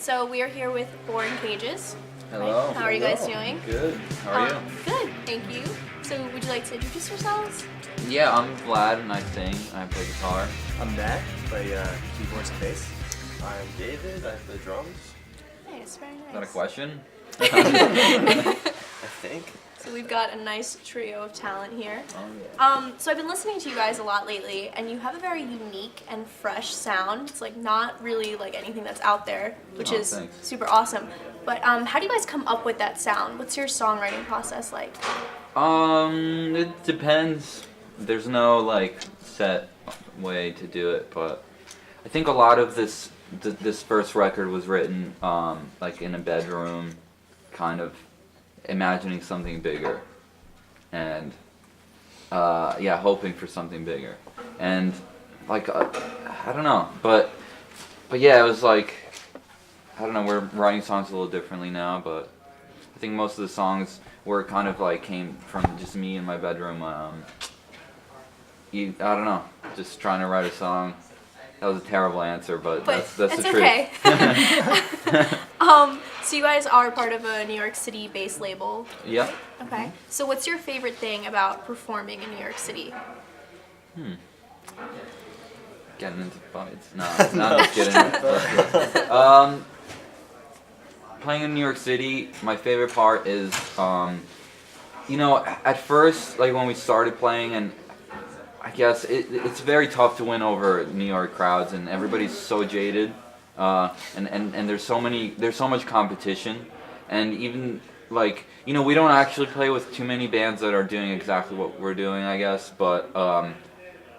So we are here with Boring Cages. Hello. How are you guys doing? Good. How are you? Good, thank you. So would you like to introduce yourselves? Yeah, I'm Vlad and I sing. I play guitar. I'm Matt, play keyboards and bass. I'm David, I play drums. Nice, very nice. Is that a question? I think. So we've got a nice trio of talent here. Oh, yeah. So I've been listening to you guys a lot lately, and you have a very unique and fresh sound. It's like not really like anything that's out there, which Oh, is thanks. super awesome. But how do you guys come up with that sound? What's your songwriting process like? It depends. There's no like set way to do it, but I think a lot of this first record was written like in a bedroom, kind of imagining something bigger, and hoping for something bigger, and like I don't know, but yeah, it was like I don't know. We're writing songs a little differently now, but I think most of the songs were kind of like came from just me in my bedroom. I don't know, just trying to write a song. That was a terrible answer, but that's the truth. Okay. So you guys are part of a New York City based label. Yeah. Okay. So what's your favorite thing about performing in New York City? Getting into fights. No, not just getting into fights. Playing in New York City, my favorite part is, at first, like when we started playing, and I guess it's very tough to win over New York crowds, and everybody's so jaded, and there's so much competition, and even like we don't actually play with too many bands that are doing exactly what we're doing, I guess, but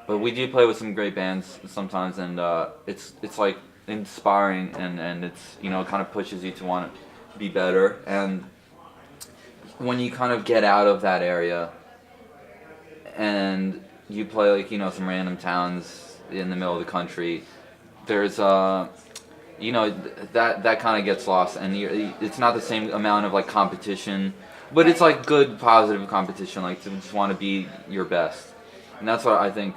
we do play with some great bands sometimes, and it's like inspiring, and it's kind of pushes you to want to be better, and when you kind of get out of that area and you play like some random towns in the middle of the country, there's that kind of gets lost, and it's not the same amount of like competition, but it's like good positive competition, like to just want to be your best, and that's what I think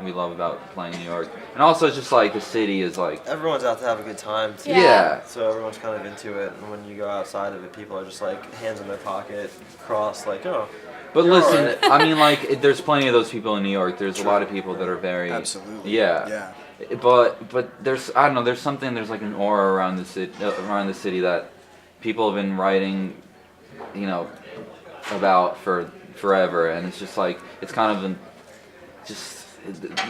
we love about playing New York. And also it's just like the city is like Everyone's out to have a good time too. Yeah. So everyone's kind of into it, and when you go outside of it, people are just like hands in their pocket, crossed, like, oh. But you're listen, alright. I mean, like, there's plenty of those people in New York. There's a lot of people that are very Absolutely. Yeah. But there's I don't know. There's like an aura around the city that people have been writing, about for forever, and it's just like it's kind of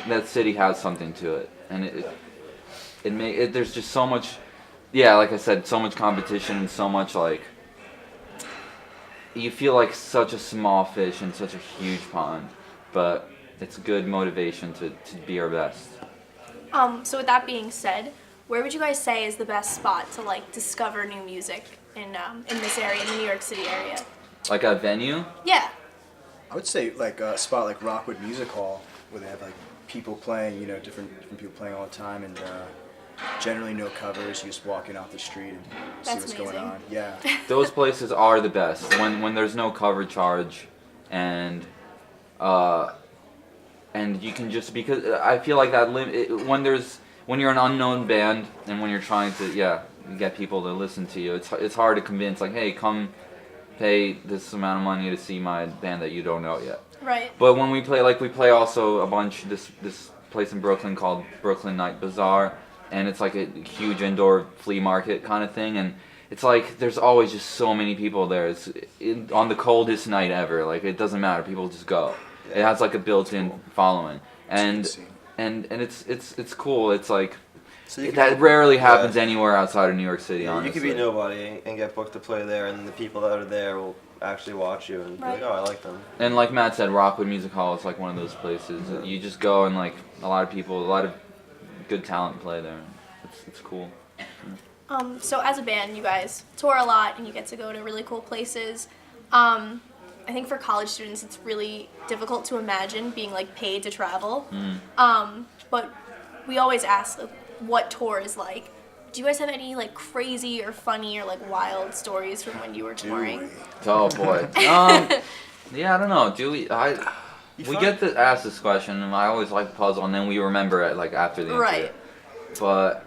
that city has something to it, and there's just so much, like I said, so much competition and so much like you feel like such a small fish in such a huge pond, but it's good motivation to be our best. So with that being said, where would you guys say is the best spot to like discover new music in this area, in the New York City area? Like a venue? Yeah. I would say like a spot like Rockwood Music Hall, where they have like people playing, different people playing all the time, and generally no covers. You just walk in off the street and see That's what's amazing. going on. Yeah. Those places are the best when there's no cover charge, and you can just, because I feel like that when you're an unknown band and when you're trying to get people to listen to you, it's hard to convince, like, hey, come pay this amount of money to see my band that you don't know yet. Right. But when we play also a bunch, this place in Brooklyn called Brooklyn Night Bazaar, and it's like a huge indoor flea market kind of thing, and it's like there's always just so many people there. It's on the coldest night ever, like it doesn't matter, people just go. It has like a built-in following, and it's cool. It's like that rarely happens anywhere outside of New York City. Honestly, you could be nobody and get booked to play there, and the people that are there will actually watch you and be like, oh, I like them. And like Matt said, Rockwood Music Hall is like one of those places. You just go, and like a lot of good talent play there. It's cool. So as a band, you guys tour a lot and you get to go to really cool places. I think for college students, it's really difficult to imagine being like paid to travel. But we always ask like, what tour is like. Do you guys have any like crazy or funny or like wild stories from when you were touring? Oh boy. Yeah, I don't know. Do we? We get to ask this question, and I always like puzzle, and then we remember it like after the interview. Right. But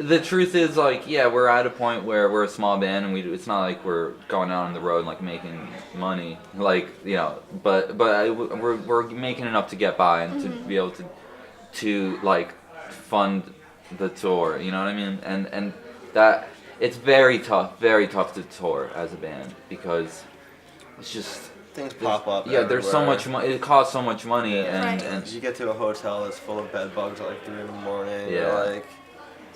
the truth is, like, yeah, we're at a point where we're a small band, and it's not like we're going out on the road and like making money, like, you know, but we're making enough to get by and to be able to like fund the tour, you know what I mean? And that it's very tough to tour as a band because it's just Things pop up. yeah, there's so everywhere. much money. It costs so much money, Right. and You get to a hotel that's full of bed bugs at like 3 in the morning. Yeah. Or like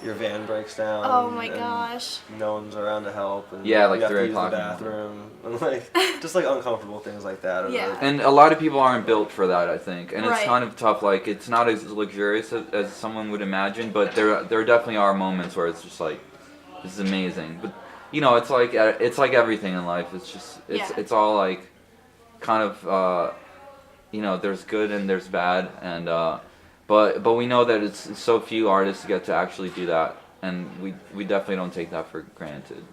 your van breaks down. Oh my and gosh. No one's around to help. And Yeah, like you have 3 to use o'clock the in the morning. bathroom. And like just like uncomfortable things like that. Yeah. and a lot of people aren't built for that, I think, and it's Right. kind of tough. Like it's not as luxurious as someone would imagine, but there definitely are moments where it's just like this is amazing. But you know, it's like everything in life. It's just Yeah. it's all like kind of you know, there's good and there's bad, and but we know that it's so few artists get to actually do that, and we definitely don't take that for granted.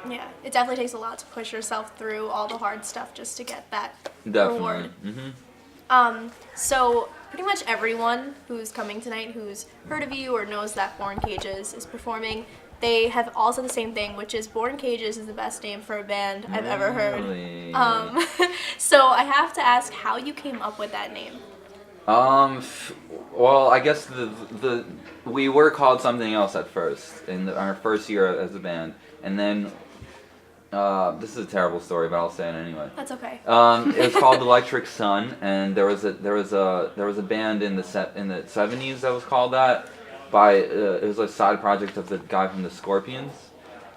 Yeah, it definitely takes a lot to push yourself through all the hard stuff just to get that Definitely. reward. Mm-hmm. So pretty much everyone who's coming tonight who's heard of you or knows that Born Cages is performing, they have all said the same thing, which is Born Cages is the best name for a band I've ever heard. Really? So I have to ask how you came up with that name. Well, I guess we were called something else at first in our first year as a band, and then this is a terrible story, but I'll say it anyway. That's okay. It was called Electric Sun, and there was a band in the 70s that was called that. It was a side project of the guy from the Scorpions.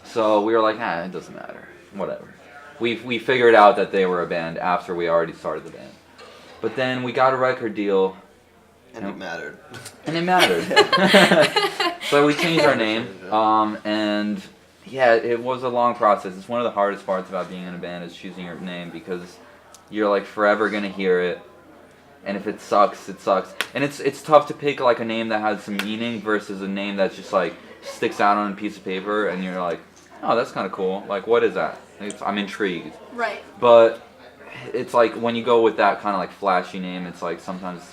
So we were like, it doesn't matter, whatever. We figured out that they were a band after we already started the band. But then we got a record deal. And it mattered. And it mattered. So we changed our name, and yeah, it was a long process. It's one of the hardest parts about being in a band is choosing your name because you're like forever gonna hear it, and if it sucks, it sucks. And it's tough to pick like a name that has some meaning versus a name that's just like sticks out on a piece of paper, and you're like, oh, that's kind of cool. Like, what is that? I'm intrigued. Right. But it's like when you go with that kind of like flashy name, it's like sometimes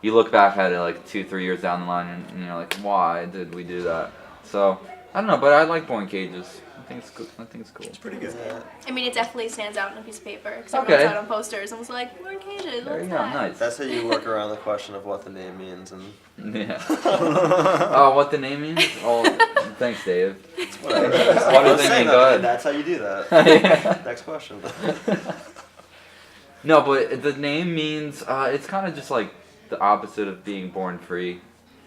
you look back at it like 2-3 years down the line and you're like, why did we do that? So I don't know, but I like Born Cages. I think it's cool. It's pretty good. Yeah. I mean, it definitely stands out on a piece of paper because Okay. everyone saw it on posters and was like, Born Cages, There what's you go, that? nice. That's how you work around the question of what the name means. And Yeah. Oh, what the name means? Oh, thanks, Dave. whatever. What does it mean? Go ahead. That's how you do that. Yeah. Next question. No, but the name means it's kind of just like the opposite of being born free,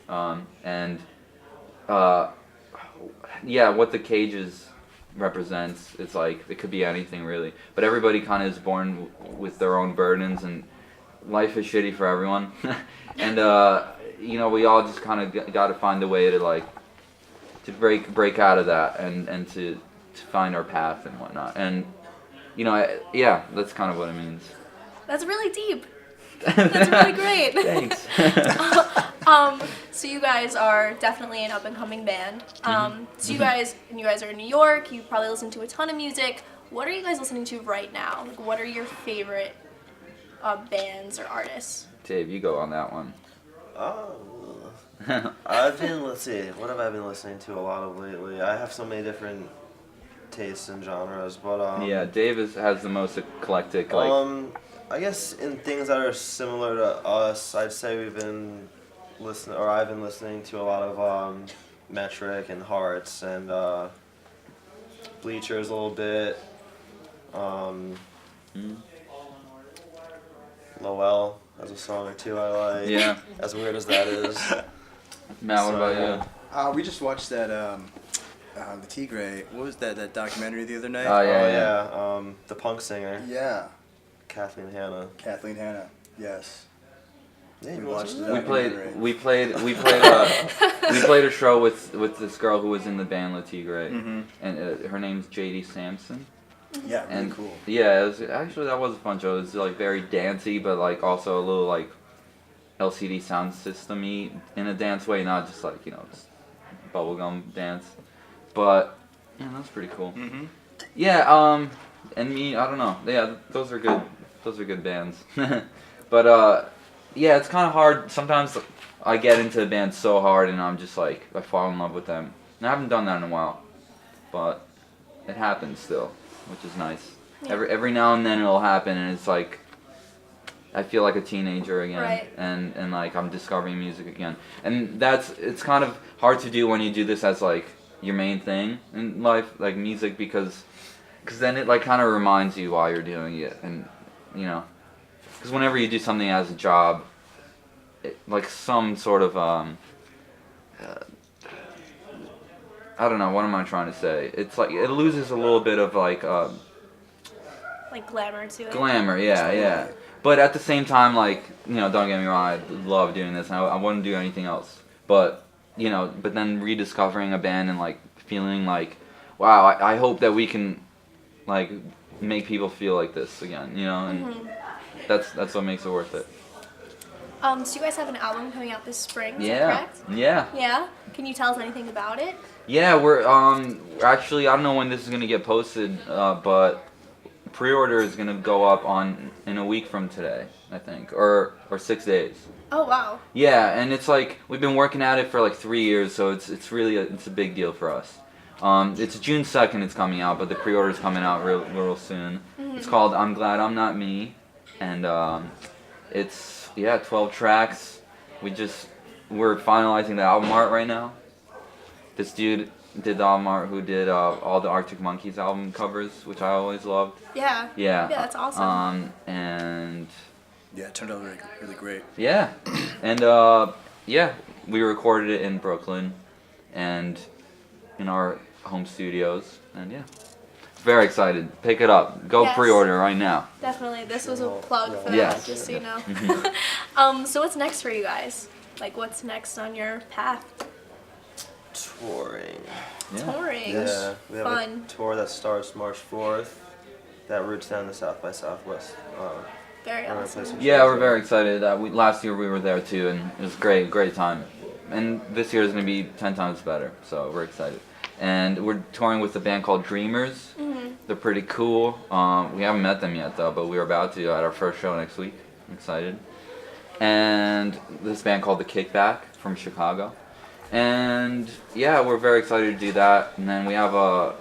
and yeah, what the cages represents. It's like it could be anything really, but everybody kind of is born with their own burdens, and life is shitty for everyone, and you know, we all just kind of got to find a way to like to break out of that and to find our path and whatnot, and you know, yeah, that's kind of what it means. That's really deep. That's really great. Thanks. So you guys are definitely an up and coming band. So you guys are in New York. You probably listen to a ton of music. What are you guys listening to right now? Like, what are your favorite bands or artists? Dave, you go on that one. Let's see, what have I been listening to a lot of lately? I have so many different tastes and genres, but Yeah, Dave has the most eclectic, like, I guess in things that are similar to us, I'd say I've been listening to a lot of Metric and Hearts and Bleachers a little bit. Lowell has a song or two I like. Yeah. As weird as that is. Matt, what So, about yeah. you? We just watched that the Tigray. What was that documentary the other night? Oh, yeah. Oh yeah, the punk singer, Yeah, Kathleen Hanna. Kathleen Hanna. Yes. Yeah, We you watched watched it. it? We played a show with this girl who was in the band La Tigre, and her name's JD Sampson. Yeah, really And cool. yeah, it was, actually that was a fun show. It was like very dancey, but like also a little like LCD sound system-y in a dance way, not just like, you know, just bubblegum dance. But yeah, that was pretty cool. Yeah, and me, I don't know. Yeah, those are good. Those are good bands. But yeah, it's kind of hard. Sometimes I get into a band so hard, and I'm just like I fall in love with them, And I haven't done that in a while, but it happens still, which is nice. Yeah. Every now and then it'll happen, and it's like I feel like a teenager again, Right. and like I'm discovering music again, and it's kind of hard to do when you do this as like your main thing in life, like music, because then it like kind of reminds you why you're doing it, and you know, because whenever you do something as a job, like some sort of I don't know, what am I trying to say? It's like it loses a little bit of like glamour to it. glamour, yeah. But at the same time, like, you know, don't get me wrong, I love doing this, and I wouldn't do anything else. But, you know, but then rediscovering a band and like feeling like, wow, I hope that we can like make people feel like this again, you know, and that's what makes it worth it. So you guys have an album coming out this spring, is that Yeah. correct? Yeah. Yeah? Can you tell us anything about it? Yeah, we're actually, I don't know when this is gonna get posted, but pre-order is gonna go up in a week from today, I think, or 6 days. Oh, wow. Yeah, and it's like we've been working at it for like 3 years, so it's really it's a big deal for us. It's June 2nd it's coming out, but the pre-order is coming out real soon. It's called I'm Glad I'm Not Me, and it's 12 tracks. We're finalizing the album art right now. This dude did the album art who did all the Arctic Monkeys album covers, which I always loved. Yeah. Yeah. Yeah, that's awesome. And Yeah, it turned out really, really great. yeah, and we recorded it in Brooklyn, and in our home studios, and yeah, very excited. Pick it up. Go Yes. pre-order right now. Definitely. This was a plug for Yes. that, just so you know. So what's next for you guys? Like, what's next on your path? Touring. Yeah. Touring. Yeah, we have Fun. a tour that starts March 4th. That routes down to South by Southwest. Very We're gonna awesome. play some Yeah, shows we're there. very excited. Last year we were there too, and it was great time. And this year is gonna be 10 times better, so we're excited. And we're touring with a band called Dreamers. They're pretty cool. We haven't met them yet though, but we're about to at our first show next week. I'm excited. And this band called The Kickback from Chicago. And yeah, we're very excited to do that. And then we have a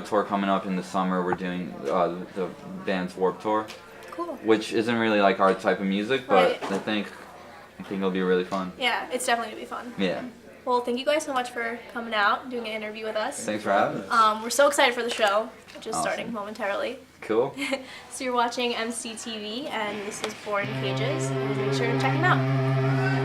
tour coming up in the summer. We're doing the band's Warped Tour, Cool. which isn't really like our type of music, but Right. I think it'll be really fun. Yeah, it's definitely going to be fun. Yeah. Well, thank you guys so much for coming out and doing an interview with us. Thanks for having us. We're so excited for the show, which is Awesome. starting momentarily. Cool. So you're watching MCTV, and this is Born Cages. Make sure to check them out.